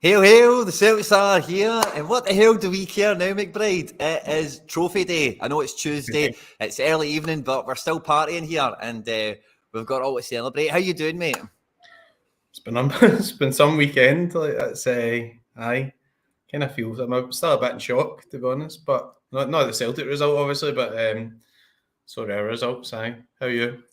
Hail, hail, the Celtics are here. And what the hell do we care now, McBride? It is trophy day. I know it's Tuesday. It's early evening, but we're still partying here. And we've got all to celebrate. How you doing, mate? It's been some weekend. Like it's aye. Kind of feels I'm still a bit in shock, to be honest. But not the Celtic result, obviously, but Sorare results. Aye. How are you?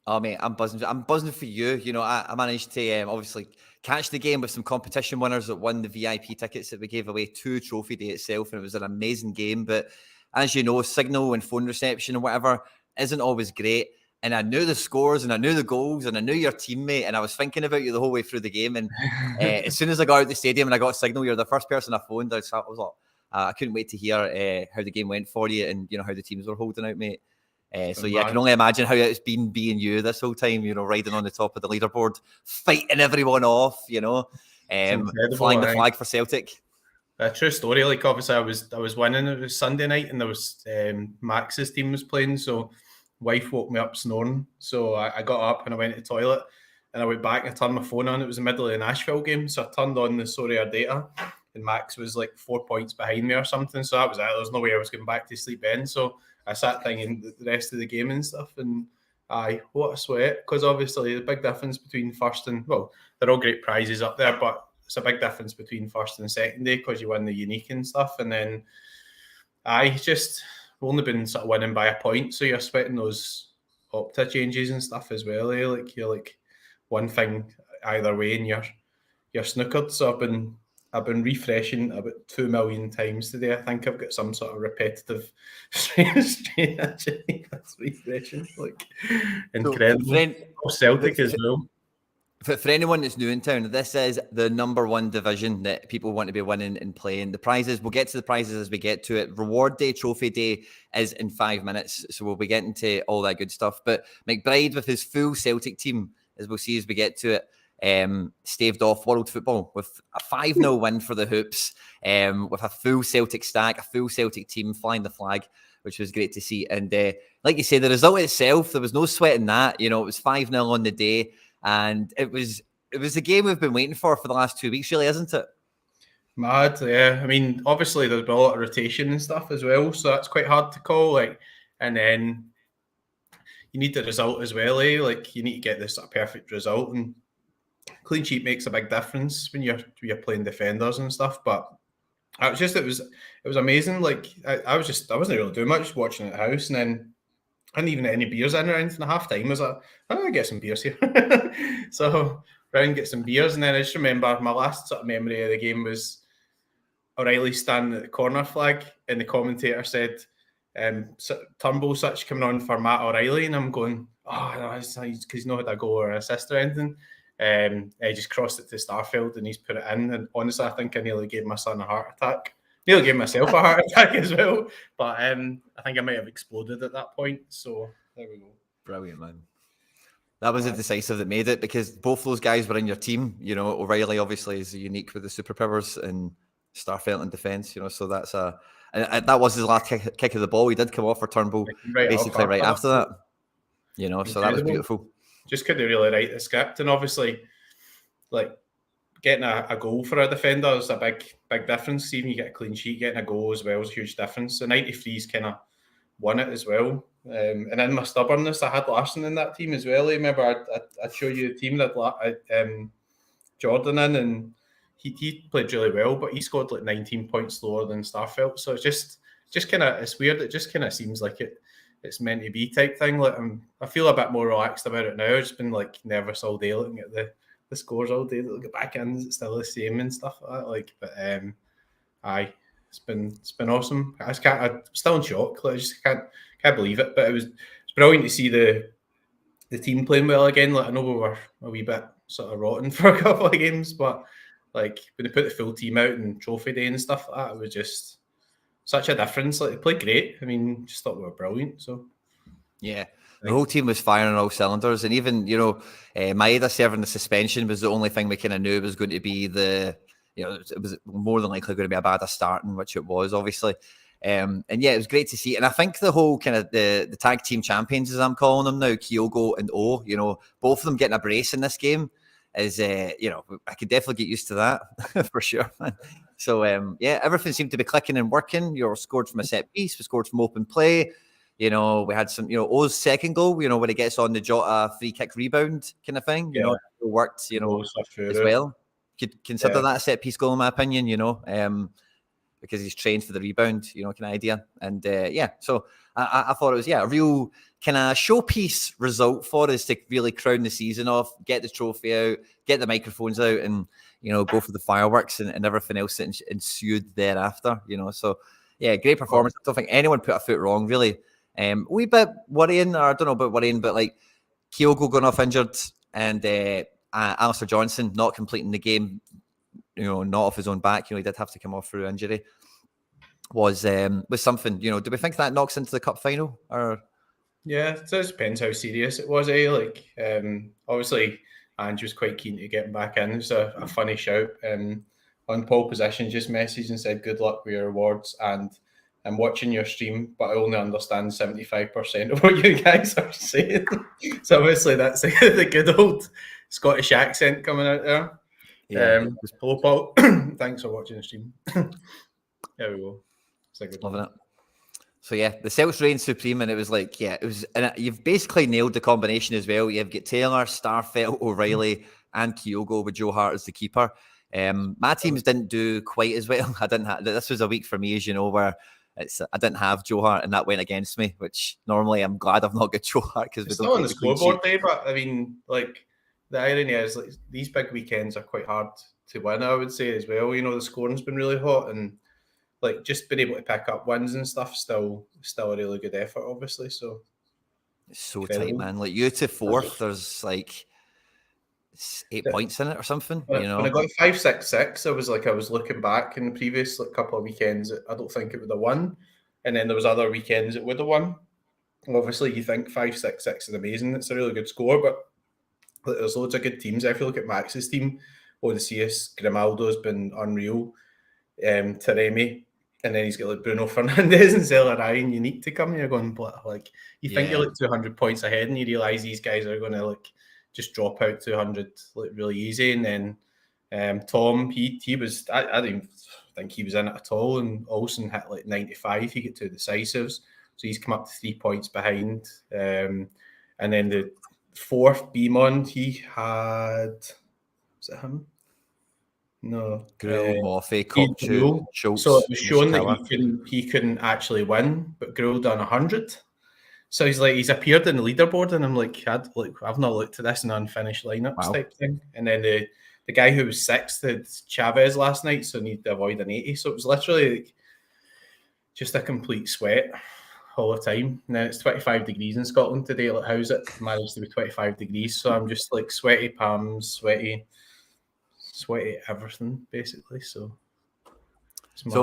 Oh, mate, I'm buzzing. I'm buzzing for you. You know, I managed to obviously catch the game with some competition winners that won the VIP tickets that we gave away to Trophy Day itself, and it was an amazing game. But as you know, signal and phone reception and whatever isn't always great. And I knew the scores and I knew the goals and I knew your teammate, and I was thinking about you the whole way through the game. And as soon as I got out the stadium and I got a signal, you're the first person I phoned. I was like, I couldn't wait to hear how the game went for you and you know how the teams were holding out, mate. So yeah, I can only imagine how it's been being you this whole time, you know, riding on the top of the leaderboard, fighting everyone off, you know, flying the flag for Celtic. A true story. Like obviously I was winning. It was Sunday night and there was Max's team was playing, so wife woke me up snoring. So I got up and I went to the toilet and I went back and I turned my phone on. It was the middle of the Nashville game, so I turned on the Sorare data and Max was like 4 points behind me or something. So that was it. There was no way I was going back to sleep then. So I sat thinking the rest of the game and stuff, and what a sweat, because obviously the big difference between first and, well, they're all great prizes up there, but it's a big difference between first and second day because you win the unique and stuff, and then just only been sort of winning by a point, so you're sweating those opta changes and stuff as well. Like you're like one thing either way, and you're snookered. So I've been refreshing about 2 million times today. I think I've got some sort of repetitive strain actually. That's refreshing. Like incredible. Celtic as well. For anyone that's new in town, this is the number one division that people want to be winning and playing. The prizes, we'll get to the prizes as we get to it. Reward day, trophy day is in 5 minutes. So we'll be getting to all that good stuff. But McBride with his full Celtic team, as we'll see as we get to it, staved off world football with a 5-0 win for the Hoops, with a full Celtic stack, a full Celtic team flying the flag, which was great to see. And like you say, the result itself, there was no sweat in that. You know, it was 5-0 on the day, and it was the game we've been waiting for the last 2 weeks, really, isn't it? Mad, yeah. I mean, obviously there's been a lot of rotation and stuff as well, so that's quite hard to call. Like, and then you need the result as well, eh? Like, you need to get this sort of perfect result, and clean sheet makes a big difference when you're playing defenders and stuff. But it was amazing. Like I wasn't really doing much, watching at the house, and then I didn't even get any beers in or anything at half time. I was like, I'll get some beers here. So round and get some beers, and then I just remember my last sort of memory of the game was O'Reilly standing at the corner flag, and the commentator said, Turnbull such coming on for Matt O'Reilly, and I'm going, oh no, it's because he's not had a goal or assist or anything. I just crossed it to Starfield and he's put it in. And honestly, I think I nearly gave my son a heart attack. Nearly gave myself a heart attack as well. But I think I might have exploded at that point. So there we go. Brilliant, man. That was a decisive that made it, because both those guys were in your team. You know, O'Reilly obviously is unique with the superpowers, and Starfield in defence. You know, so that's and that was his last kick of the ball. He did come off for Turnbull basically right after that. You know, so that was beautiful. Just couldn't really write the script, and obviously, like getting a goal for a defender is a big difference. Even you get a clean sheet, getting a goal as well is a huge difference. The 93's kind of won it as well. And in my stubbornness, I had Larson in that team as well. I remember I'd show you the team that Jordan in, and he played really well, but he scored like 19 points lower than Starfelt. So it's just kind of, it's weird. It just kind of seems like it's meant to be type thing. Like I feel a bit more relaxed about it now. I've just been like nervous all day looking at the scores all day. Look at back ends, it's still the same and stuff like that. Like, but it's been awesome. I'm still in shock. Like, I just can't believe it. But it's brilliant to see the team playing well again. Like I know we were a wee bit sort of rotten for a couple of games, but like when they put the full team out and trophy day and stuff like that, it was just such a difference. Like they played great. I mean, just thought we were brilliant. So yeah, the whole team was firing on all cylinders, and even Maeda serving the suspension was the only thing we kind of knew was going to be it was more than likely going to be a bad starting, which it was obviously. And yeah, it was great to see. And I think the whole kind of the tag team champions, as I'm calling them now, Kyogo and O, both of them getting a brace in this game. is, you know, I could definitely get used to that for sure, man. So, yeah, everything seemed to be clicking and working. You know, scored from a set piece, we scored from open play. You know, we had some, you know, O's second goal, you know, when he gets on the Jota free kick rebound kind of thing, you know, it worked, you know, as well. Could consider that a set piece goal, in my opinion, you know, because he's trained for the rebound, you know, kind of idea. And yeah, so I thought it was, yeah, a real kind of showpiece result for us to really crown the season off, get the trophy out, get the microphones out, and, you know, go for the fireworks and everything else that ensued thereafter, you know. So, yeah, great performance. I don't think anyone put a foot wrong, really. Wee bit worrying, or I don't know about worrying, but like Kyogo going off injured and Alistair Johnson not completing the game, you know, not off his own back. You know, he did have to come off through injury. Was something, you know, do we think that knocks into the cup final? Or yeah, it just depends how serious it was. Like, obviously, Ange was quite keen to get him back in. It was a funny shout. On pole position, just messaged and said, "Good luck with your awards." And I'm watching your stream, but I only understand 75% of what you guys are saying. So obviously, that's the good old Scottish accent coming out there. yeah, hello, Paul. Thanks for watching the stream. There we go. It's like loving it. So yeah, the Celts reigned supreme, and it was like, yeah, it was, and you've basically nailed the combination as well. You've got Taylor, Starfelt, O'Reilly, and Kyogo with Joe Hart as the keeper. My teams didn't do quite as well. I didn't have, this was a week for me, as you know, where I didn't have Joe Hart, and that went against me, which normally I'm glad I've not got Joe Hart because we don't still on the scoreboard day. But I mean, like, the irony is, like, these big weekends are quite hard to win, I would say, as well. You know, the scoring's been really hot, and like just being able to pick up wins and stuff, still a really good effort, obviously. So it's so incredible. Tight, man. Like, you to fourth, there's like 8 points in it or something. When, you know, when I got 5-6-6, I was looking back in the previous couple of weekends. I don't think it would have won, and then there was other weekends it would have won. Obviously, you think 5-6-6 is amazing. It's a really good score, but there's loads of good teams. If you look at Max's team, Odysseus, Grimaldo's been unreal. Taremi, and then he's got like Bruno Fernandes and Celtic and Unique to come. And you're going, like, you think you're like 200 points ahead, and you realise these guys are going to like just drop out 200 like really easy. And then Tom, he was, I didn't think he was in it at all. And Olsen hit like 95. He got 2 decisives, so he's come up to 3 points behind. And then the fourth Beamon, he had, was it him? No, Gruel, Moffey, Kopchu, Schultz. So it was shown that he couldn't actually win, but Gruel done 100. So he's appeared in the leaderboard, and I'm like, I've not looked at this in unfinished lineups type thing. And then the guy who was sixth had Chavez last night, so needed to avoid an 80. So it was literally like just a complete sweat all the time. Now it's 25 degrees in Scotland today. Like, how's it managed to be 25 degrees? So I'm just like sweaty palms, sweaty everything, basically. So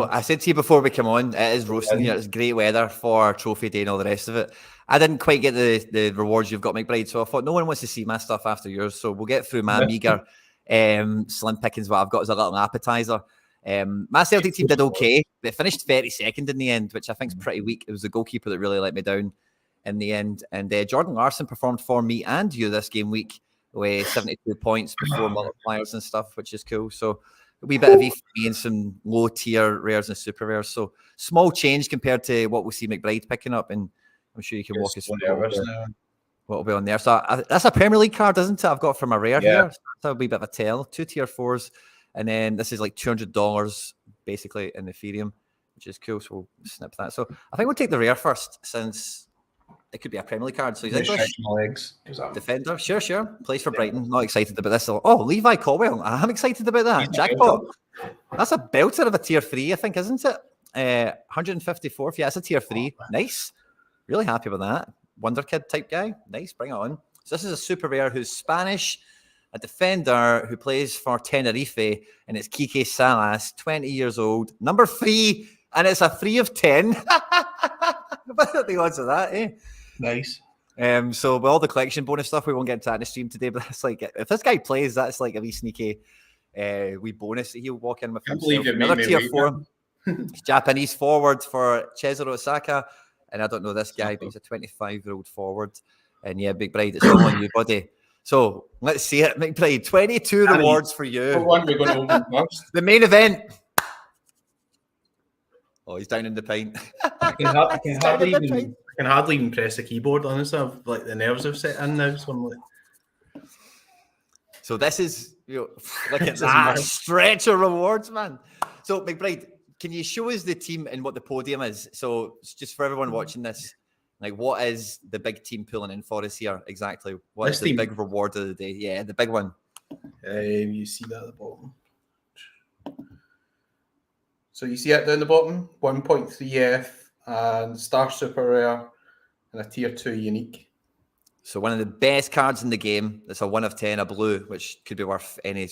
I said to you before we come on, it is roasting here. It's great weather for trophy day and all the rest of it. I didn't quite get the rewards you've got, McBride, so I thought no one wants to see my stuff after yours, so we'll get through my meagre slim pickings. What I've got as a little appetizer. My Celtic team did okay. They finished 32nd in the end, which I think is pretty weak. It was the goalkeeper that really let me down in the end. And Jordan Larson performed for me and you this game week with 72 points before multipliers and stuff, which is cool. So a wee bit of EFB and some low tier rares and super rares. So small change compared to what we'll see McBride picking up. And I'm sure you can walk us through what will be on there. So that's a Premier League card, isn't it? I've got from a rare here. So that's a wee bit of a tell. 2 tier 4s. And then this is like $200 basically in Ethereum, which is cool. So we'll snip that. So I think we'll take the rare first, since it could be a Premier League card. So he's English. Defender. Sure. Plays for Brighton. Not excited about this. Oh, Levi Colwell. I'm excited about that. Jackpot. That's a belter of a tier 3, I think, isn't it? 154th. Yeah, it's a tier 3. Nice. Really happy with that. Wonder Kid type guy. Nice. Bring it on. So this is a super rare who's Spanish, a defender who plays for Tenerife, and it's Kike Salas, 20 years old, number 3, and it's a 3 of 10. What are the odds of that, eh? Nice. So with all the collection bonus stuff, we won't get into that in the stream today, but it's like, if this guy plays, that's like a wee sneaky wee bonus that he'll walk in with. I can't believe you another made tier me 4. He's Japanese forward for Cesaro Osaka, and I don't know this guy, but he's a 25-year-old forward. And yeah, McBride, it's all on you, buddy. So let's see it. McBride, 22 rewards for you. What one we're going to open first? The main event. Oh, he's down in the pint. I can hardly even press the keyboard, honestly. I've, like, the nerves have set in now. So I'm like... So this is, look at that stretch of rewards, man. So McBride, can you show us the team and what the podium is? So just for everyone watching this, like, what is the big team pulling in for us here exactly? What is the big reward of the day? Yeah, the big one. You see that at the bottom. So you see it down the bottom, 1.3F and Star Super Rare and a Tier 2 Unique. So one of the best cards in the game. It's a 1 of 10, a blue, which could be worth any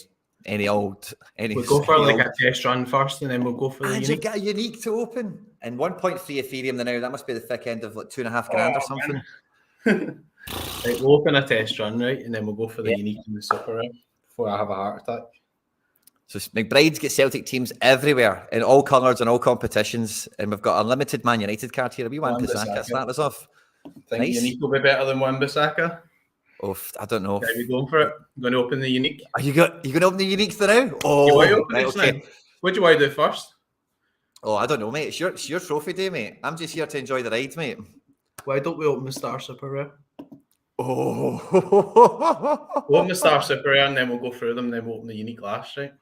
old. We'll go for like a test run first, and then we'll go for the unique. You've got a unique to open. And 1.3 Ethereum now, that must be the thick end of like 2.5 grand or something. Right, we'll open a test run, right? And then we'll go for the unique and the super rare before I have a heart attack. So McBride's get Celtic teams everywhere in all colours and all competitions. And we've got a limited Man United card here. A wee Wan-Bissaka. Start us off. Think nice. Unique will be better than Wan-Bissaka? Oh, I don't know. Okay, we're going for it. I'm going to open the unique. Are you going to open the unique now? Oh, you want to open it now? What do you want to do first? Oh, I don't know, mate. It's your trophy day, mate. I'm just here to enjoy the ride, mate. Why don't we open the Star Super Rare? Oh. We'll open the Star Super Rare and then we'll go through them and then we'll open the unique last, right?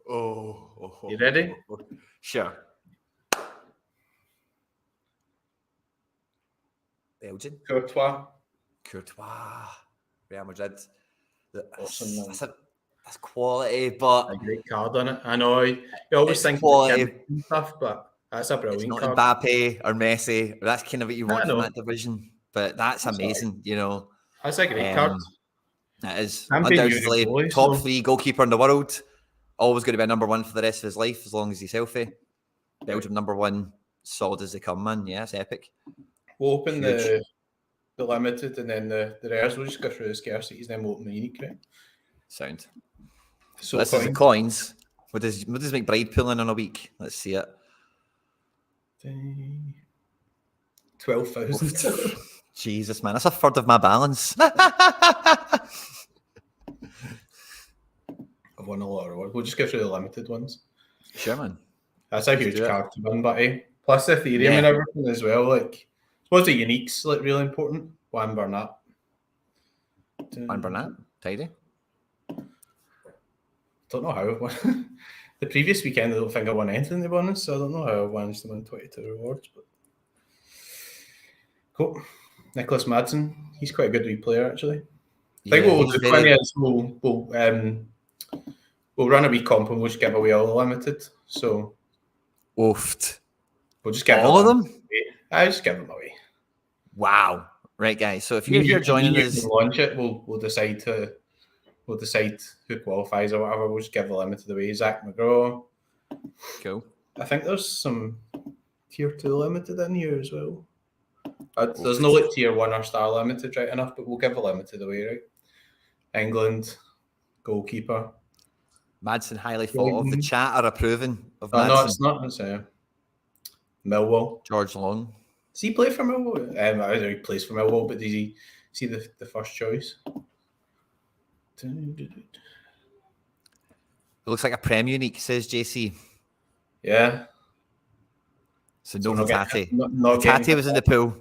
Oh. You ready? Sure. Belgian. Courtois. Real Madrid. Awesome, that's quality, but a great card on it. I know you always think quality stuff, but that's a brilliant it's card. not Mbappe or Messi. That's kind of what you want from that division. But that's amazing, you know. That's a great card. That is undoubtedly top 3 goalkeeper in the world. Always going to be a number 1 for the rest of his life as long as he's healthy. Belgium number 1, solid as they come, man. Yeah, it's epic. We'll open the limited and then the rares. We'll just go through the scarcities, then we'll open the unique, right? Sound. So this is the coins. What does McBride pull in a week? Let's see it. 12,000. Jesus, man, that's a third of my balance. I've won a lot of rewards. We'll just go through the limited ones. Sure, man. That's a huge card to win, but plus the Ethereum and everything as well. Like, I suppose the unique's like really important. Juan Bernat. Tidy. Don't know how I've won. The previous weekend, I don't think I won anything, to be honest, so I don't know how I managed to win 22 rewards. But cool. Nicholas Madsen, he's quite a good wee player, actually. I think what we'll do, Quinny, is we'll run a wee comp and we'll just give away all the limited. So, oofed. We'll just give all of them? I just give them away. Wow. Right, guys. So if you're joining us, launch it, we'll decide who qualifies or whatever. We'll just give the limited away. Zach McGraw. Cool. I think there's some tier 2 limited in here as well. There's no like tier 1 or star limited right enough, but we'll give the limited away, right? England goalkeeper. Madsen highly thought of. The chat are approving of Madsen. No, it's not. It's Millwall. George Long. Does he play for Millwall? I don't know he plays for Millwall, but does he see the first choice? It looks like a Prem unique, says JC. Yeah. So no Hatate. Hatate was in the pool.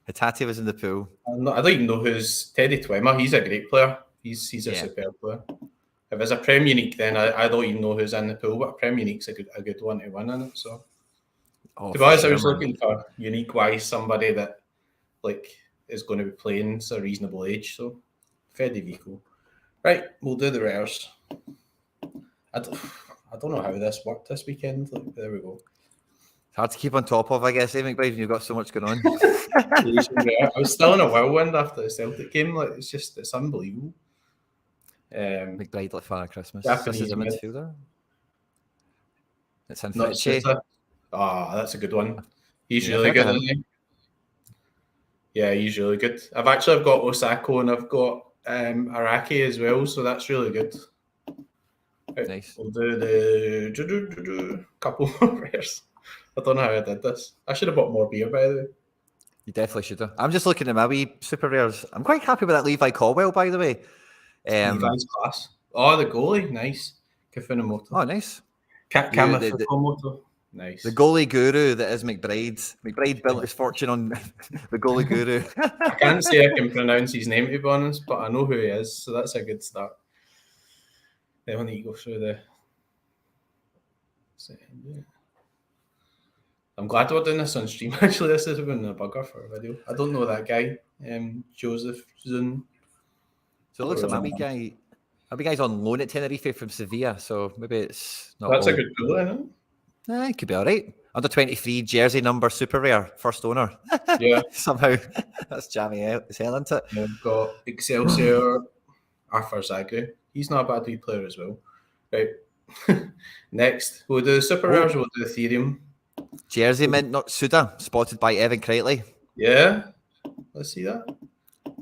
Hatate was in the pool. I don't even know who's Teddy Twemmer. He's a great player. He's a superb player. If it's a Prem unique, then I don't even know who's in the pool, but a Prem unique's a good one to win in it. So to be honest, I was looking for unique wise somebody that like is going to be playing a reasonable age. So Fede Vico. Right, we'll do the rares. I don't know how this worked this weekend. Like, there we go. It's hard to keep on top of, I guess, McBride, when you've got so much going on. I was still in a whirlwind after the Celtic game. Like it's unbelievable. McBride like Father Christmas. Japanese this is a midfielder. It's Infinici. That's a good one. He's really good, isn't he? Yeah, he's really good. I've got Osako and I've got Araki as well, so that's really good. Right, nice. We'll do the couple more rares. I don't know how I did this. I should have bought more beer, by the way. You definitely should have. I'm just looking at my wee super rares. I'm quite happy with that Levi Caldwell, by the way. Levi's class. Oh, the goalie, nice. Kifunamoto. Oh, nice. Kamafukumoto. Nice. The goalie guru that is McBride. McBride built his fortune on the goalie guru. I can't say I can pronounce his name, to be honest, but I know who he is, so that's a good start. Then we need to go through the... I'm glad we're doing this on stream, actually. This has been a bugger for a video. I don't know that guy, Joseph Zun. So it looks like my wee guy's on loan at Tenerife from Sevilla, so maybe it's not. That's a good goal, isn't it? It could be all right. Under 23 jersey number super rare, first owner. Yeah. Somehow that's jammy as hell, isn't it? We've got Excelsior, Arthur Zagre. He's not a bad wee player as well. Right. Next, we'll do the super rares, we'll do Ethereum. Jersey mint, not Suda, spotted by Evan Crichtley. Yeah. Let's see that.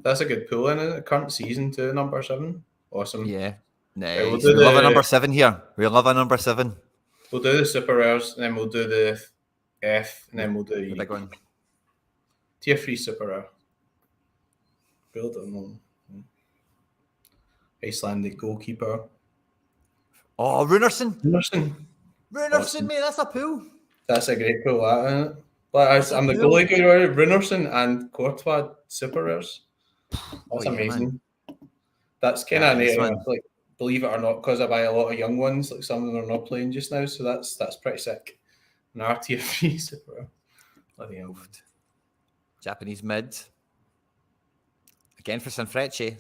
That's a good pull in it. Current season to number 7. Awesome. Yeah. Nice. Right, we love a number 7 here. We love a number 7. We'll do the super rares, and then we'll do the F, and then we'll do the big one. Tier 3 super rare. Build on Icelandic goalkeeper. Oh, Runarsson, Awesome. mate, that's a pull. That's a great pull, isn't it? But I'm the goalie guru, Runarsson and Courtois super rares. That's amazing. Man. That's kind of like, believe it or not, because I buy a lot of young ones, like some of them are not playing just now, so that's pretty sick. An R tier 3 super rare. Bloody hell. Japanese mid. Again for Sanfrecce.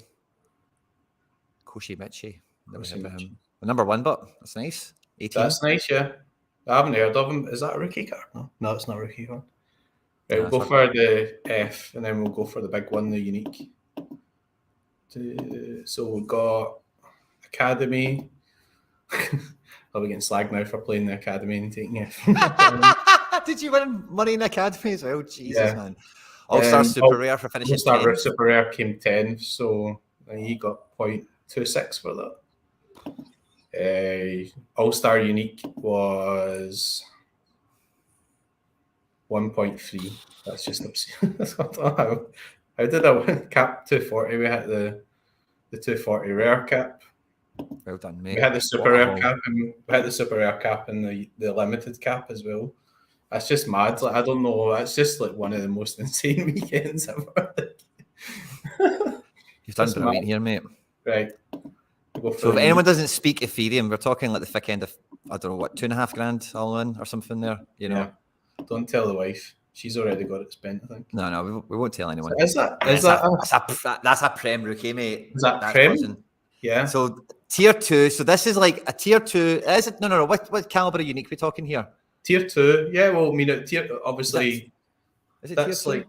Koshi-Michi. Never heard of him. The number 1, but that's nice. 18. That's nice, yeah. I haven't heard of him. Is that a rookie card? No, it's not a rookie card. Right, we'll go for the F, and then we'll go for the big one, the unique. So we've got Academy. I'll be getting slagged now for playing the Academy and taking F. Did you win money in the Academy as well? Jesus, man. All-Star Super Rare for finishing 10th. All-Star Super Rare came 10th, so he got 0.26 for that. All-Star Unique was 1.3. That's just obscene. How did I win? Cap 240. We had the 240 rare cap. Well done, mate. We had the super rare cap, and we had the super rare cap and the limited cap as well. That's just mad. Like, I don't know. That's just like one of the most insane weekends ever. You've done brilliant here, mate. Right. So if anyone doesn't speak Ethereum, we're talking like the thick end of, I don't know, what, $2.5 all in or something there, you know? Yeah. Don't tell the wife. She's already got it spent, I think. No, we won't tell anyone. So that's a Prem rookie, mate. Is that Prem? Yeah. So tier 2. So this is like a tier 2. Is it? No. What caliber of unique we talking here? Tier 2. Yeah. Well, I mean, obviously, is it that's tier 2? Like.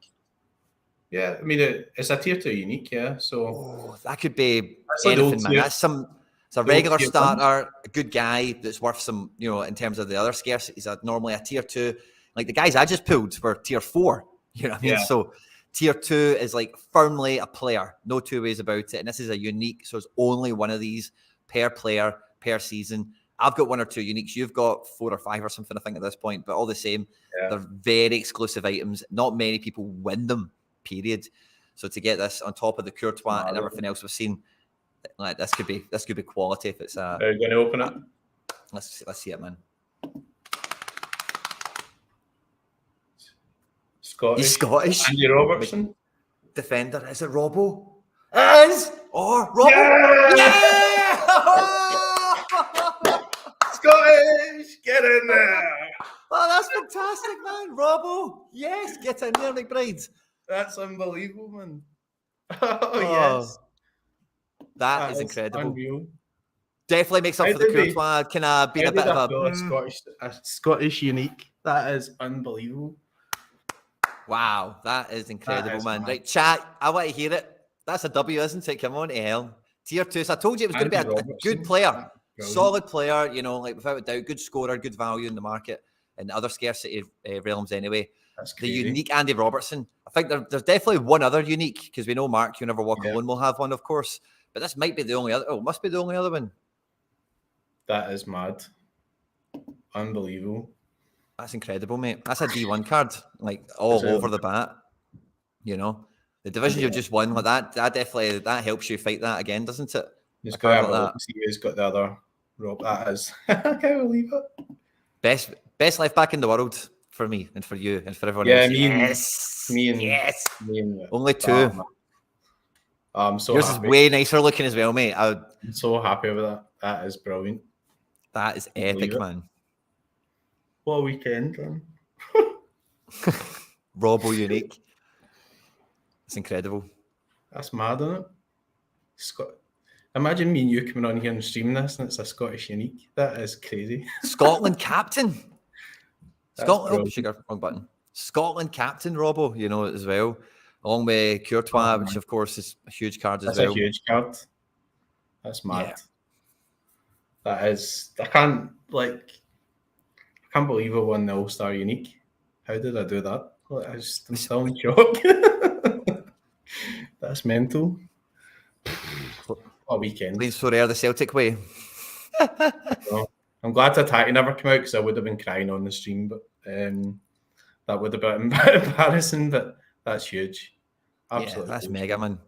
Yeah, I mean, it's a tier 2 unique, yeah. So that could be like anything, man. It's a regular starter, a good guy that's worth some, you know, in terms of the other scarce. He's normally a tier 2. Like the guys I just pulled were tier 4. You know what I mean? Yeah. So tier 2 is like firmly a player, no two ways about it. And this is a unique, so it's only one of these per player per season. I've got 1 or 2 uniques. You've got 4 or 5 or something, I think, at this point. But all the same, they're very exclusive items. Not many people win them. Period. So to get this on top of the Courtois and everything else we've seen, like this could be quality. If it's are you going to open it? Let's see it, man. He's Scottish. Andy Robertson, defender. Is it Robbo? It is. Or Robbo? Yeah! Scottish, get in there. Oh, that's fantastic, man. Robbo, yes, get in there, McBride. That's unbelievable, man. Oh, yes. That is incredible. Unreal. Definitely makes up for the Courtois. Can have been a bit of a Scottish unique. That is unbelievable. Wow, that is incredible, man. Right, chat, I want to hear it. That's a W, isn't it? Come on, hell. Tier 2. So I told you it was going to be a good player. Solid player, you know, like without a doubt. Good scorer, good value in the market and other scarcity realms anyway. That's crazy. The unique Andy Robertson. I think there's definitely one other unique, because we know Mark, You Never Walk Alone, will have one, of course. But this might be the only other. Oh, it must be the only other one. That is mad. Unbelievable. That's incredible, mate. That's a D1 card, like all over the bat. You know, the division you've just won, like that definitely helps you fight that again, doesn't it? Just A got card to have a like look that. to see who's got the other Rob. That is, I can't believe it. Best left back in the world for me and for you and for everyone Yeah, else. me and Only two. Oh, I'm so Yours happy. is way nicer looking as well, mate. I'm so happy with that. That is brilliant. That is epic, man. What a weekend, man. Robbo unique. It's incredible. That's mad, isn't it? Imagine me and you coming on here and streaming this, and it's a Scottish unique. That is crazy. Scotland captain. Scotland. Oh, sugar, wrong button. Scotland captain, Robbo. You know as well, along with Courtois, which of course is a huge card as well. That's a huge card. That's mad. Yeah. That is. I can't believe I won the All-Star unique. How did I do that? I'm still in shock. That's mental. What a weekend. Playing Sorare the Celtic way. I'm glad Tatati never came out because I would have been crying on the stream, but that would have been embarrassing, but that's huge. Absolutely. Yeah, that's mega, man.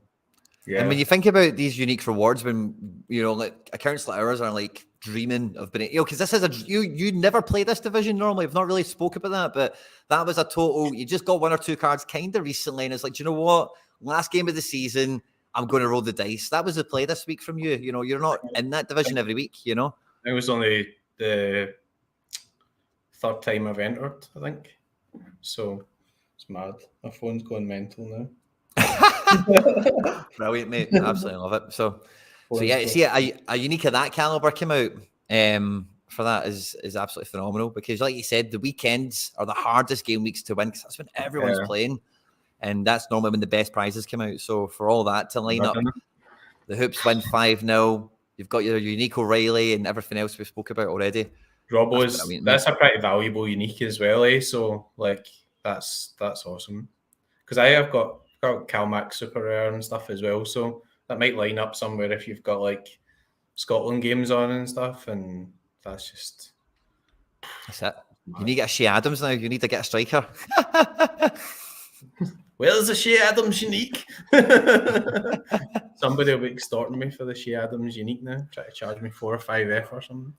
Yeah. And when you think about these unique rewards, when like accounts like ours are like dreaming of being, because this is you never play this division normally. I've not really spoke about that, but that was a total. You just got one or two cards kind of recently, and it's like, do you know what? Last game of the season, I'm going to roll the dice. That was the play this week from you. You know, you're not in that division every week. You know, it was only the third time I've entered, I think. So it's mad. My phone's going mental now. Brilliant, mate. Absolutely love it. So yeah, see, a unique of that caliber came out for that is absolutely phenomenal, because like you said, the weekends are the hardest game weeks to win because that's when everyone's playing, and that's normally when the best prizes come out. So for all that to line up, the Hoops win 5-0. You've got your unique O'Reilly and everything else we spoke about already. Robbo's that's a pretty valuable unique as well, eh? So like that's awesome, because I have got Calmac Super Rare and stuff as well, so that might line up somewhere if you've got like Scotland games on and stuff, and that's it. You need to get a Shea Adams now. You need to get a striker. Where's the Shea Adams unique? Somebody will be extorting me for the Shea Adams unique now, try to charge me 4 or 5F or something.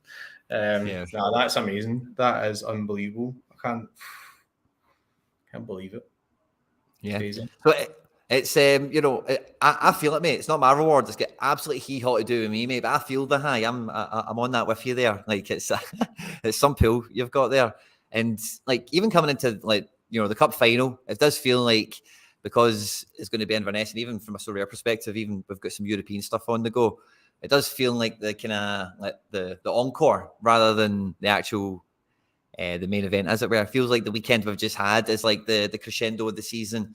Nah, that's amazing. That is unbelievable. I can't believe it. Yeah. Crazy. So it's I feel it, mate. It's not my reward. It's got absolutely hee-haw to do with me, mate. But I feel the high. I'm on that with you there. Like it's some pull you've got there, and like even coming into like the cup final, it does feel like, because it's going to be Inverness, and even from a Sorare perspective, even we've got some European stuff on the go. It does feel like the kind of like the encore rather than the actual. The main event, as it were. It feels like the weekend we've just had is like the crescendo of the season,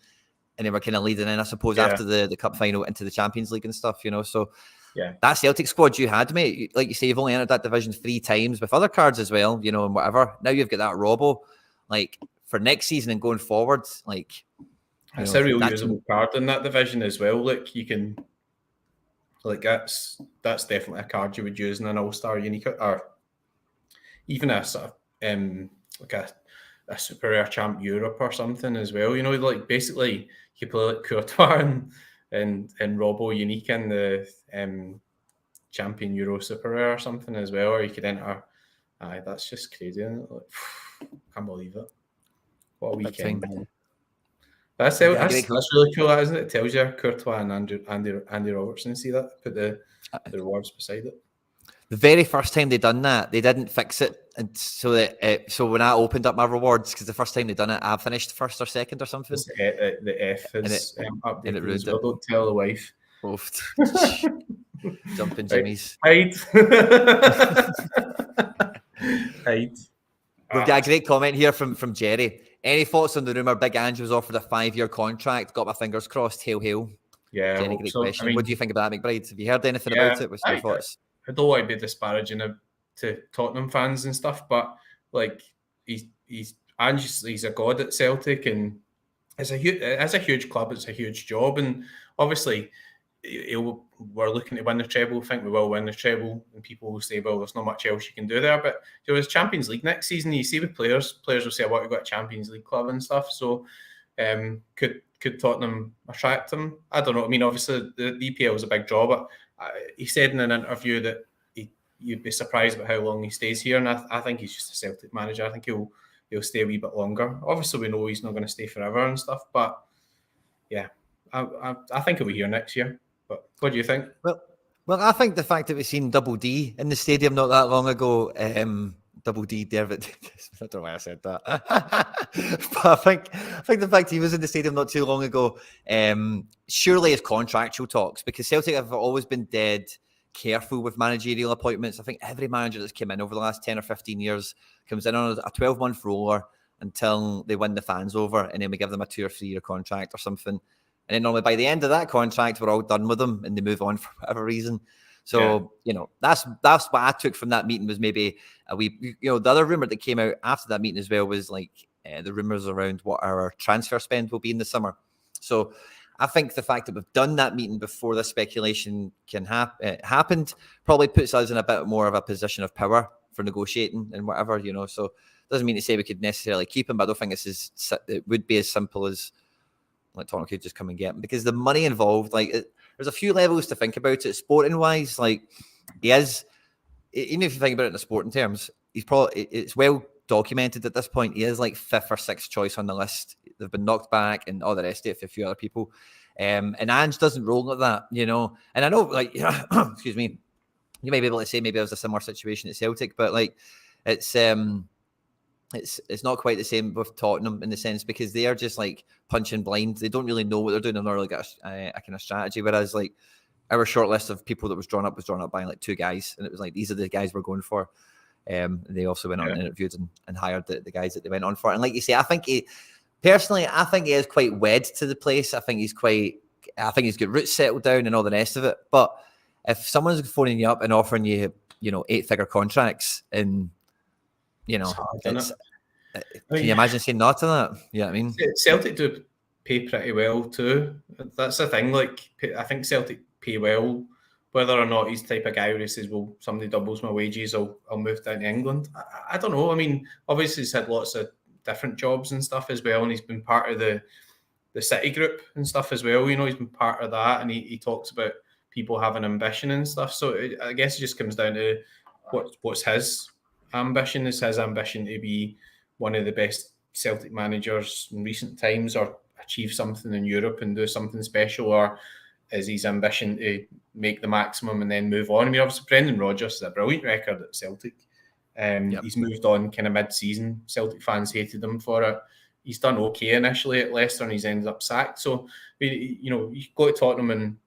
and then we're kind of leading in, I suppose, after the cup final into the Champions League and stuff, So that Celtic squad you had, mate, like you say, you've only entered that division 3 times with other cards as well, and whatever. Now you've got that Robbo, like for next season and going forward, like it's a real usable card in that division as well. Like you can, like that's definitely a card you would use in an All-Star unique, or even a sort of like a Super Rare Champ Europe or something as well. Like basically you play like Courtois and Robbo unique in the Champion Euro Super Rare or something as well, or you could enter. That's just crazy, isn't it? Like, can't believe it. What a weekend! That's really cool, isn't it? It tells you Courtois and Andy Robertson. See that? Put the rewards beside it. The very first time they done that, they didn't fix it, and so when I opened up my rewards, because the first time they done it, I finished first or second or something. The F is updated, and it ruined it. Don't tell the wife. Jumping Jimmy's. Hide. Hide. We've got a great comment here from Jerry. Any thoughts on the rumour Big Ange was offered a 5-year contract? Got my fingers crossed. Hail. Yeah. Jenny, great question. What do you think about that, McBride? Have you heard anything about it? What's your thoughts? I don't want to be disparaging to Tottenham fans and stuff, but like he's a god at Celtic, and it's a huge club. It's a huge job, and obviously we're looking to win the treble. I think we will win the treble, and people will say, "Well, there's not much else you can do there." But it's Champions League next season. You see with players will say, "What, we've got a Champions League club and stuff." So could could Tottenham attract him? I don't know. I mean, obviously the EPL is a big draw, but he said in an interview that you'd be surprised about how long he stays here, and I think he's just a Celtic manager. I think he'll stay a wee bit longer. Obviously, we know he's not going to stay forever and stuff, but yeah, I think he'll be here next year. But what do you think? Well, I think the fact that we've seen Double D in the stadium not that long ago, Double D, David. I don't know why I said that, but I think the fact he was in the stadium not too long ago, surely is contractual talks, because Celtic have always been dead careful with managerial appointments. I think every manager that's come in over the last 10 or 15 years comes in on a 12-month roller until they win the fans over, and then we give them a 2 or 3 year contract or something. And then normally by the end of that contract, we're all done with them and they move on for whatever reason. So, that's what I took from that meeting, was maybe the other rumour that came out after that meeting as well was like the rumours around what our transfer spend will be in the summer. So I think the fact that we've done that meeting before this speculation can happened probably puts us in a bit more of a position of power for negotiating and whatever, So it doesn't mean to say we could necessarily keep him, but I don't think it would be as simple as like Tottenham could just come and get him, because the money involved, there's a few levels to think about it. Sporting wise, he is, even if you think about it in the sporting terms, it's well documented at this point. He is like 5th or 6th choice on the list. They've been knocked back and all the rest of it for a few other people. And Ange doesn't roll like that, And I know, excuse me, you may be able to say maybe it was a similar situation at Celtic, but it's not quite the same with Tottenham in the sense, because they are just like punching blind. They don't really know what they're doing. They're not really got a kind of strategy. Whereas our short list of people that was drawn up by like 2 guys, and it was like, these are the guys we're going for. They also went on and interviewed and hired the guys that they went on for. And like you say, I think he is quite wed to the place. I think he's got roots settled down and all the rest of it. But if someone's phoning you up and offering you, 8-figure contracts, and can you imagine saying no to that? Yeah, I mean, Celtic do pay pretty well too. That's the thing. I think Celtic pay well, whether or not he's the type of guy who says, "Well, somebody doubles my wages, I'll move down to England." I don't know. I mean, obviously he's had lots of different jobs and stuff as well, and he's been part of the City group and stuff as well. He's been part of that, and he talks about people having ambition and stuff. So I guess it just comes down to what's his ambition. Is his ambition to be one of the best Celtic managers in recent times, or achieve something in Europe and do something special, or is his ambition to make the maximum and then move on? I mean, obviously Brendan Rodgers has a brilliant record at Celtic. He's moved on kind of mid-season. Celtic fans hated him for it. He's done okay initially at Leicester and he's ended up sacked. So, you go to Tottenham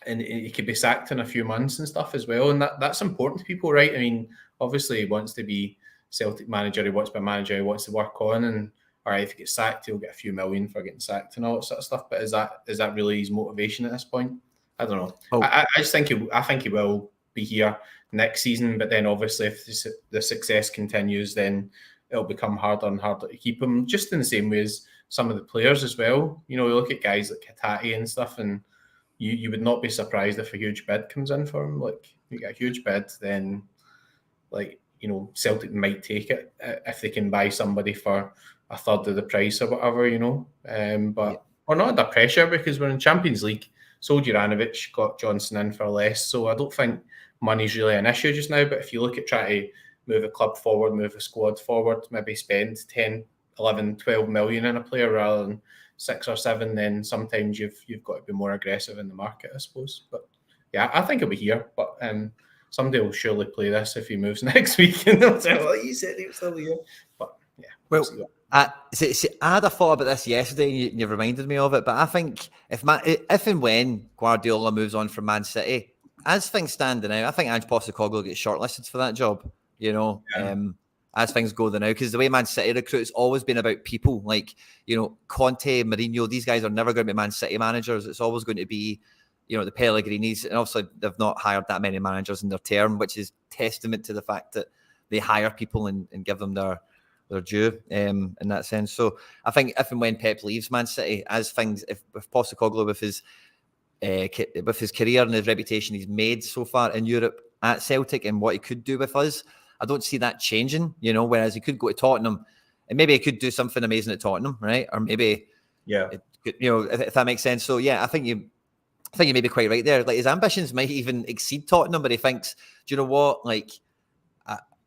and he could be sacked in a few months and stuff as well. And that's important to people, right? I mean, obviously he wants to be Celtic manager, he wants to be a manager, he wants to work on, and all right, if he gets sacked, he'll get a few million for getting sacked and all that sort of stuff. But is that really his motivation at this point? I don't know. I just think I think he will be here next season, but then obviously if the success continues, then it'll become harder and harder to keep him, just in the same way as some of the players as well. You look at guys like Hatate and stuff, and you would not be surprised if a huge bid comes in for him. Like, you get a huge bid, then Celtic might take it if they can buy somebody for a third of the price or whatever, but we're not under pressure because we're in Champions League. Sold Juranovic, got Johnson in for less, so I don't think money's really an issue just now. But if you look at trying to move a club forward, move a squad forward, maybe spend 10, 11, 12 million in a player rather than 6 or 7, then sometimes you've got to be more aggressive in the market, I suppose. But yeah, I think he'll be here, but somebody will surely play this if he moves next week and they'll say, well, you said he was still here. But yeah. Well, I had a thought about this yesterday and you reminded me of it, but I think if and when Guardiola moves on from Man City, as things stand now, I think Ange Postecoglou gets shortlisted for that job, as things go now, because the way Man City recruit has always been about people. Like, Conte, Mourinho, these guys are never going to be Man City managers. It's always going to be, the Pellegrinis, and obviously they've not hired that many managers in their term, which is testament to the fact that they hire people and give them their due in that sense. So I think if and when Pep leaves Man City, as things, if Postecoglou with his career and his reputation he's made so far in Europe at Celtic and what he could do with us, I don't see that changing, whereas he could go to Tottenham and maybe he could do something amazing at Tottenham, right? Or maybe it You know, if that makes sense. So yeah, I think you may be quite right there. Like his ambitions might even exceed Tottenham, but he thinks, do you know what? Like,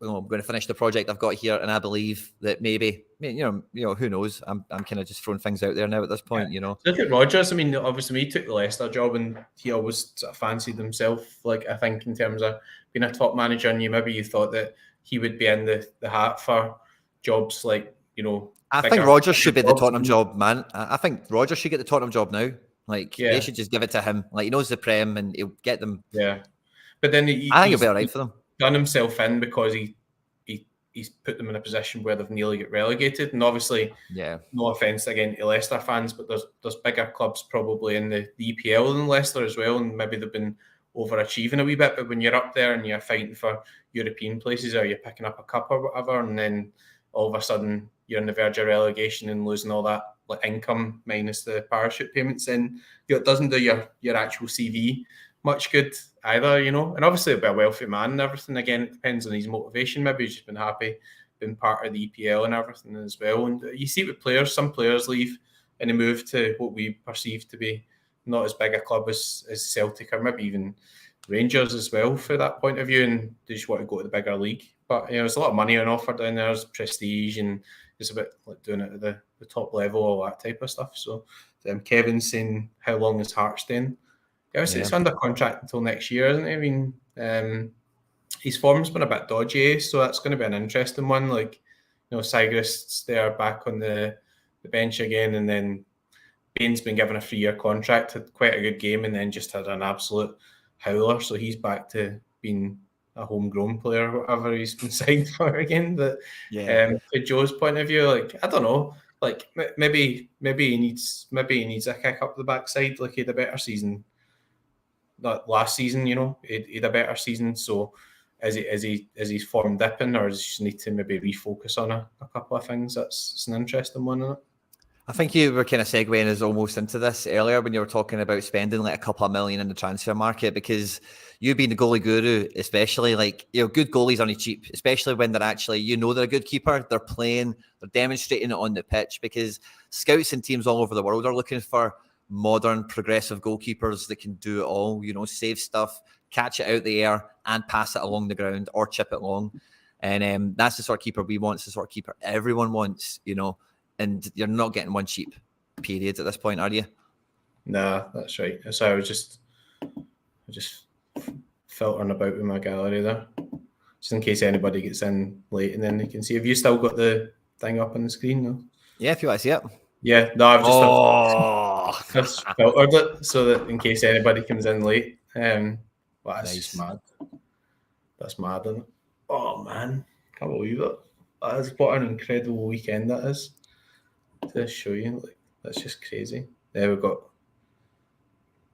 I'm going to finish the project I've got here, and I believe that maybe, you know, who knows? I'm kind of just throwing things out there now at this point. You know, look at Rodgers. I mean, obviously, he took the Leicester job, and he always sort of fancied himself. Like, I think in terms of being a top manager, and you thought that he would be in the hat for jobs like, you know. I think Rodgers should be the Tottenham job, man. I think Rodgers should get the Tottenham job now. Like, they should just give it to him. Like, he knows the Prem, and he'll get them. Yeah, but then I think he'll be all right for them. Done himself in because he's put them in a position where they've nearly get relegated. And obviously, no offence again to Leicester fans, but there's bigger clubs probably in the EPL than Leicester as well, and maybe they've been overachieving a wee bit. But when you're up there and you're fighting for European places, or you're picking up a cup or whatever, and then all of a sudden you're on the verge of relegation and losing all that like income minus the parachute payments, then it doesn't do your actual CV much good either, you know. And obviously he'll be a wealthy man and everything. Again, it depends on his motivation. Maybe he's just been happy being part of the EPL and everything as well. And you see it with players, some players leave and they move to what we perceive to be not as big a club as Celtic, or maybe even Rangers as well, for that point of view, and they just want to go to the bigger league. But, you know, there's a lot of money on offer down there, there's prestige, and it's a bit like doing it at the top level, all that type of stuff. So Kevin's saying, how long is Hart staying? It's under contract until next year, isn't it? I mean, his form's been a bit dodgy, so that's going to be an interesting one. Like, you know, Sigrist's there back on the bench again, and then Bain's been given a 3-year contract, had quite a good game, and then just had an absolute howler. So he's back to being a homegrown player, whatever he's been signed for again. But to Joe's point of view, like, I don't know, like maybe he needs a kick up the backside. Like, he had a better season. Not last season, you know, he had a better season. So is his form dipping, or does he just need to maybe refocus on a couple of things? It's an interesting one, isn't it? I think you were kind of segueing us almost into this earlier when you were talking about spending like a couple of million in the transfer market, because you being the goalie guru, especially, like, you know, good goalies aren't cheap, especially when they're actually, you know, they're a good keeper, they're playing, they're demonstrating it on the pitch, because scouts and teams all over the world are looking for modern, progressive goalkeepers that can do it all, you know, save stuff, catch it out the air and pass it along the ground or chip it long. And that's the sort of keeper we want. It's the sort of keeper everyone wants, you know, and you're not getting one cheap, period, at this point, are you? Nah, that's right. So I was just filtering about with my gallery there, just in case anybody gets in late, and then they can see. Have you still got the thing up on the screen? No? Yeah, if you want to see it. Yeah, no, I've just filtered it so that in case anybody comes in late. Well, that's just mad. That's mad, isn't it? Oh man, can't believe it. That is, what an incredible weekend that is. To show you, like, that's just crazy. There we've got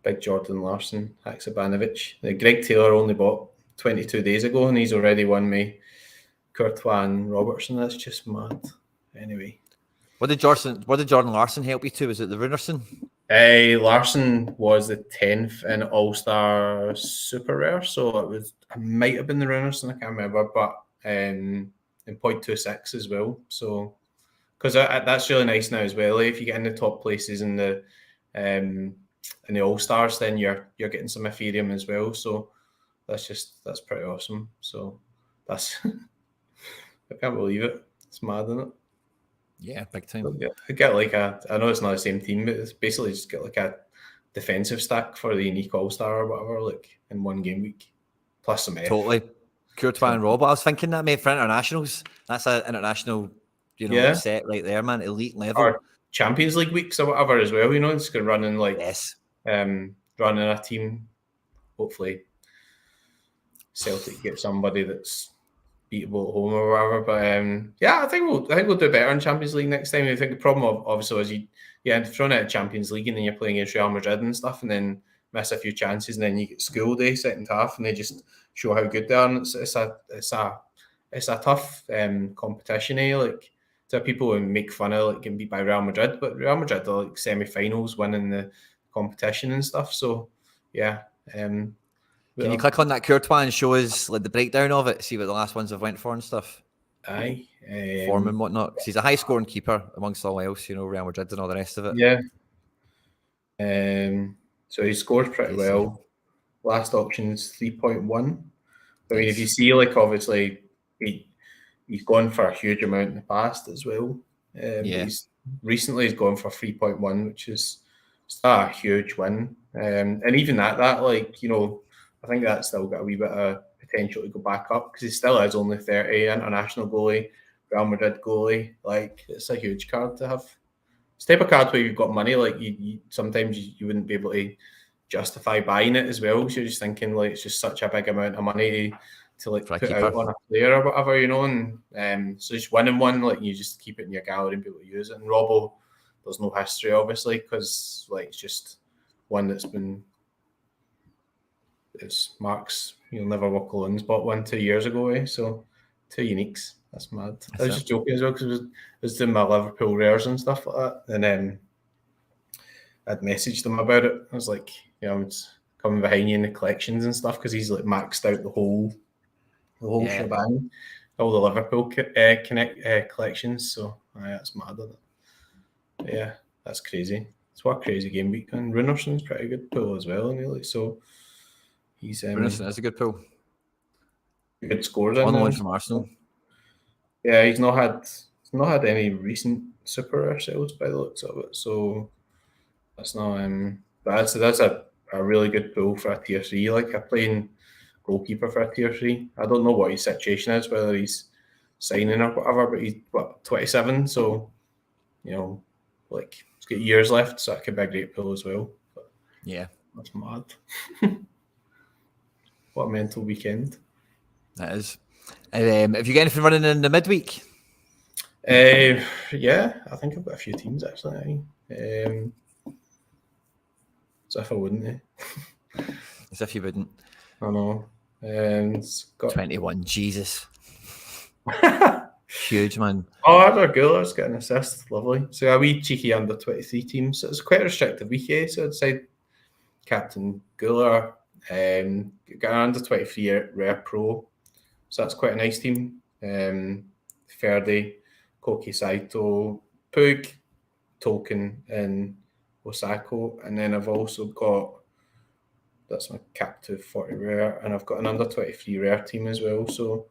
big Jordan Larson, Haksabanovic. Greg Taylor only bought 22 days ago, and he's already won me Courtois and Robertson. That's just mad. Anyway. What did Jordan Larson help you to? Was it the Runerson? Larson was the 10th in All-Star Super Rare, so it might have been the Runerson, I can't remember, but in 0.26 as well. So, because that's really nice now as well. If you get in the top places in the All-Stars, then you're getting some Ethereum as well. So that's pretty awesome. So that's I can't believe it. It's mad, isn't it? Yeah, big time. I get like I know it's not the same team, but it's basically just get like a defensive stack for the unique All-Star or whatever, like in one game week, plus some F. Totally. Courtois and Rob. I was thinking that, mate, for internationals. That's an international, you know, set right there, man. Elite level. Or Champions League weeks or whatever as well, you know, it's going to run in like running a team. Hopefully Celtic get somebody that's beatable at home or whatever. But I think we'll do better in Champions League next time. I think the problem obviously is you thrown out of Champions League and then you're playing against Real Madrid and stuff, and then miss a few chances, and then you get school day second half, and they just show how good they are. And it's a tough competition. Like, to people who make fun of like getting beat by Real Madrid, but Real Madrid are like semi-finals winning the competition and stuff. So yeah. Can you click on that Courtois and show us like the breakdown of it? See what the last ones have went for and stuff. Aye. Form and whatnot. Because he's a high-scoring keeper amongst all else, you know, Real Madrid and all the rest of it. Yeah. So he scores pretty well. Last auction's 3.1. I mean, if you see, like, obviously, he's gone for a huge amount in the past as well. But he's gone for 3.1, which is a huge win. And even that, like, you know, I think that's still got a wee bit of potential to go back up because he still is only 30, international goalie, Real Madrid goalie. Like, it's a huge card to have. It's the type of card where you've got money, like you sometimes you wouldn't be able to justify buying it as well. So you're just thinking, like, it's just such a big amount of money to like put out on a player or whatever, you know. And so just winning one, like, you just keep it in your gallery and be able to use it. And Robbo, there's no history, obviously, because like it's just one that's been. It's Mark's You'll Never Walk Alone's bought one 2 years ago, so 2 uniques. That's mad. I was just joking as well because I was doing my Liverpool rares and stuff like that, and I'd messaged him about it. I was like, you know, it's coming behind you in the collections and stuff because he's like maxed out the whole shebang, all the Liverpool collections. So that's mad, isn't it? But yeah, that's crazy. It's what a crazy game week. And Runarson's pretty good pool as well, nearly. So he's Runarson is a good pool. Good scores on the loan from Arsenal. Yeah, he's not had any recent super rare sales by the looks of it. So that's not that's a really good pool for a tier 3. Like, a playing goalkeeper for a tier 3. I don't know what his situation is, whether he's signing or whatever, but he's 27, so you know, like, he's got years left, so that could be a great pool as well. But yeah, that's mad. What a mental weekend. That is. Have you got anything running in the midweek? Yeah, I think I've got a few teams actually. As if I wouldn't. As if you wouldn't. I know. It's got 21. Jesus. Huge, man. Oh, Adler Guller's got an assist. Lovely. So a wee cheeky under 23 team. So it's quite a restricted week, eh? So I'd say Captain Guller, got an under 23 Rare Pro. So that's quite a nice team. Ferdi, Koki Saito, Pug, Tolkien, and Osako. And then I've also got, that's my captive 40 rare, and I've got an under 23 rare team as well. So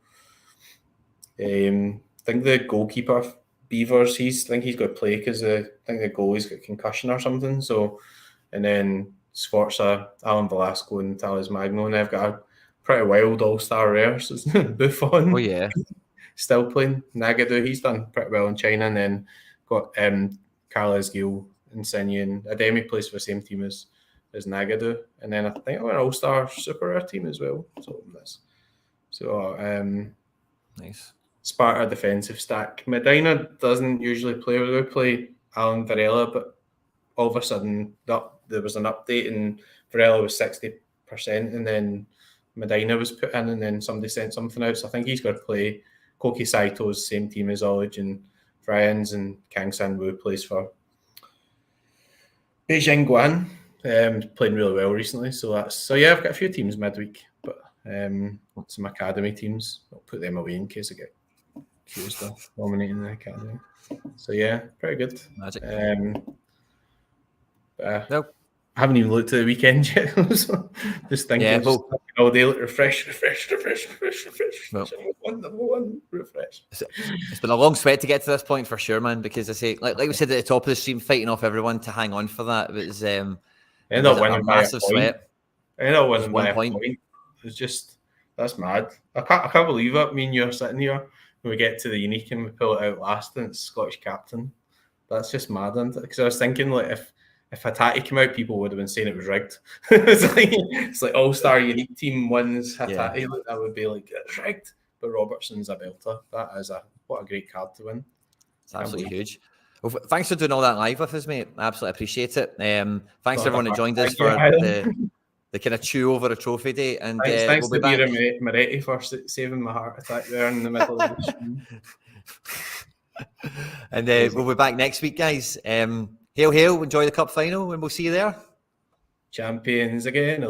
I think the goalkeeper Beavers, I think he's got to play because I think the goalie's got concussion or something. So, and then Sforza, Alan Velasco, and Talis Magno, and they've got a pretty wild all-star rare. So it's Buffon. Oh yeah, still playing. Nagadu, he's done pretty well in China, and then got Carles Gil and Senyu, and Ademi plays for the same team as Nagadu, and then I think I'm an all-star super rare team as well. So nice. Sparta defensive stack. Medina doesn't usually play. We would play Alan Varela, but all of a sudden there was an update and Varela was 60%, and then Medina was put in, and then somebody sent something out. So I think he's got to play Koki Saito's same team as Olage and Friends, and Kang San-woo plays for Beijing Guan. Playing really well recently. So yeah, I've got a few teams midweek, but some academy teams. I'll put them away in case I get accused of dominating the academy. So yeah, pretty good. Magic. Nope. I haven't even looked at the weekend yet. So just thinking, yeah, just all day, like, refresh. Well, Number one, refresh. It's been a long sweat to get to this point for sure, man. Because I say, like we said at the top of the stream, fighting off everyone to hang on for that. It was a massive sweat. I ended up winning by a point. It's just, that's mad. I can't believe it. Me and you are sitting here when we get to the unique and we pull it out last, and it's Scottish captain. That's just mad, isn't it? Because I was thinking, like, if Hattati came out, people would have been saying it was rigged. it's like all-star unique team wins Hattati. Yeah. That would be like, it's rigged. But Robertson's a belter. That is what a great card to win. It's absolutely huge. Well, thanks for doing all that live with us, mate. I absolutely appreciate it. Thanks to everyone that joined us for the kind of chew over a trophy day. And thanks we'll to Mira Moretti for saving my heart attack there in the middle of the stream. And we'll be back next week, guys. Hail, enjoy the cup final, and we'll see you there. Champions again,